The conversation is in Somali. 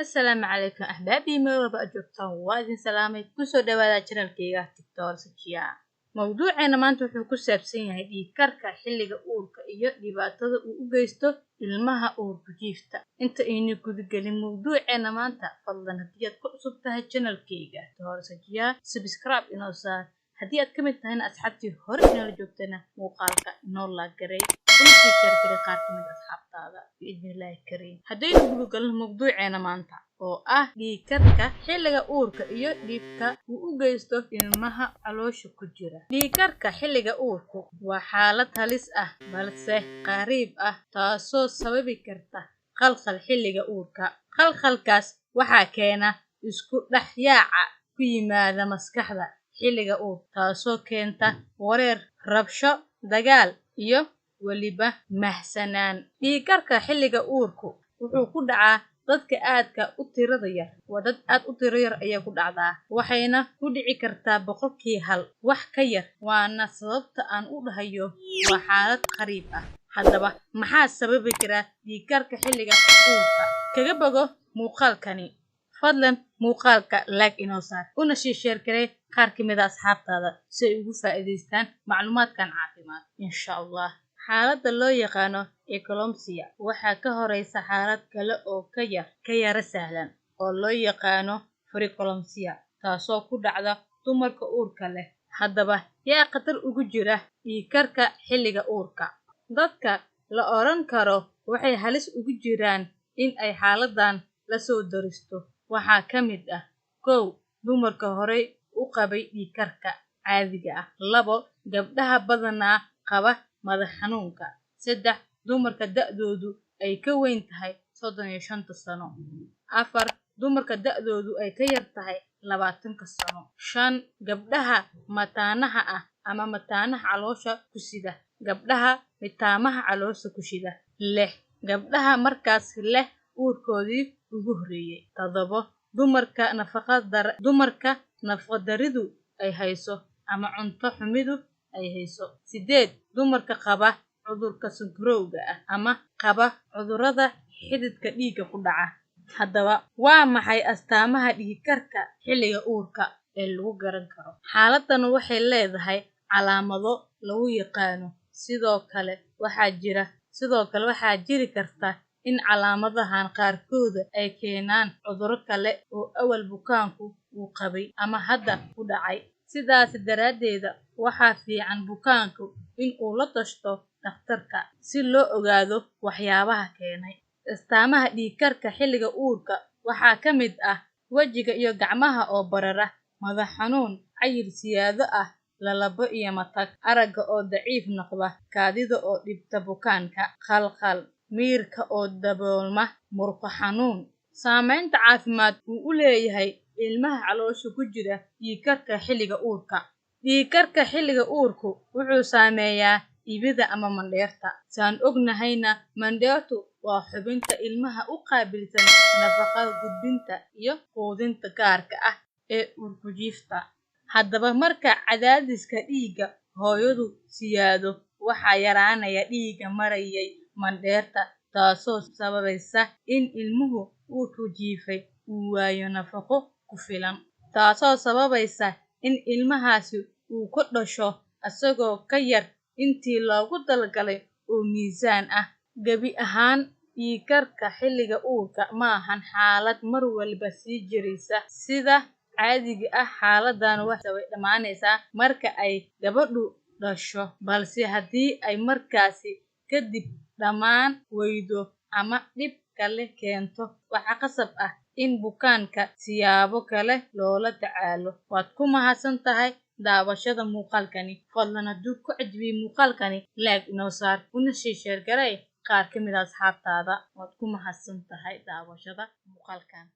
السلام عليكم أحبابي مرحبا أجوبتان وادين سلامي كسو دوادا channelkayga TikTok sajiya mawduuceena maanta wuxuu ku saabsan yahay dhiigkarka xilliga uurka iyo dhibaatada uu u geysto ilmaha uurka jiifta inta aynu guda galin mawduuceena maanta fadlan haddii aad ku cusub tahay channelkayga TikTok sajiya subscribe inoo saar haddii aad ka mid tahayna asxaabtii hore inala joogtana muuqaalka inoo la garay ولكن شركة قارة من أصحاب هذا بإذن الله الكريم هدين بقول الموضوعنا مانتا oo ah dhiigkarka xilliga uurka iyo dhibka uu u geysto ilmaha caloosha ku jira dhiigkarka xilliga uurku waa xaalad halis ah balse qariib ah taasoo sababi karta khalkhal xilliga uurka khalkhalkaas waxa keena isku dhaxyaaca ku yimaada maskaxda xilliga uurka taasoo keenta wareer rabsho dagaal iyo waliba mahsanaan dhiigkarka xilliga uurku wuxuu ku dhacaa dadka aadka u tirada yar wadad aad u tiro yar ayaa ku dhacdaa waxayna ku dhici kartaa boqolkii hal wax ka yar waana sababta aan u dhahayo waa xaalad qariib ah haddaba maxaa sababi kara dhiigkarka xilliga uurka kaga bogo muuqaalkani fadlan muuqaalka like inoo saar una share garee qaar ka mid ah asxaabtaada si ay ugu faa'iideystaan macluumaadkan caafimaad insha Allah xaaladda loo yaqaano eclampsia waxa ka horeysa xaalad kale oo ka yara sahlan oo loo yaqaano preeclampsia taasoo ku dhacda dumarka uurka leh haddaba yaa khatar ugu jira dhiigkarka xilliga uurka dadka la oran karo waxay halis ugu jiraan in ay xaaladdan la soo daristo waxaa ka mid ah 1 dumarka horey u qabay dhiigkarka caadiga ah 2 gabdhaha badanaa qaba madax xanuunka 3 dumarka da'doodu ay ka weyn tahay 35 sano 4 dumarka da'doodu ay ka yar tahay 20 sano 5 gabdhaha mataanaha ah ama mataanaha caloosha ku sida gabdhaha mitaamaha caloosha ku sida 6 gabdhaha markaas leh uurkoodii ugu horeeyay 7 dumarka nafaqadaridu ay hayso ama cunto xumidu ay hayso 8 dumarka qaba cudurka sonkorowga ah ama qaba cudurrada xididka dhiigga ku dhaca haddaba waa maxay astaamaha dhiigkarka xilliga uurka ee lagu garan karo xaaladdan waxay leedahay calaamado lagu yaqaano sidoo kale waxaa jiri karta in calaamadahan qaarkood ay keenaan cudurro kale oo awal bukaanku uu qabay ama hadda ku dhacay sidaas daraadeed waxaa fiican bukaanku in uu la tashado dhakhtarka si loo ogaado waxyaabaha keenay astaamaha dhiigkarka xilliga uurka waxaa ka mid ah wajiga iyo gacmaha oo barara madax xanuun cayil siyaado ah lalabo iyo matag aragga oo daciif noqda kaadida oo dhibta bukaanka khalkhal miirka oo daboolma murqo xanuun saameynta caafimaad uu u leeyahay ilmaha caloosha ku jira dhiigkarka xilliga uurka dhiigkarka xilliga uurku wuxuu saameeyaa ibida ama mandheerta saan ognahayna mandheertu waa xubinta ilmaha u qaabilsan nafaqada gudbinta iyo quudinta gaarka ah ee uurku jiifta haddaba marka cadaadiska dhiigga hooyadu siyaado waxaa yaraanaya dhiigga marayay mandheerta taasoo sababaysa in ilmuhu uurku jiifay uu waayo nafaqo ku filan taasoo sababaysa in ilmahaasi uu ku dhasho asagoo ka yar intii loogu talagalay oo miisaan ah gabi ahaan dhiigkarka xilliga uurka ma ahan xaalad mar walba sii jiraysa sida caadiga ah xaaladdan way dhamaanaysaa marka ay gabadhu dhasho balse haddii ay markaasi kadib dhamaan weydo ama dhib kale keento waxa qasab ah in bukaanka siyaabo kale loola tacaalo waad ku mahadsan tahay daawashada muuqaalkani fadlan hadduu ku cajbiyey muuqaalkani like inoo saar una share garee qaar ka mid ah asxaabtaada waad ku mahadsan tahay daawashada muuqaalkan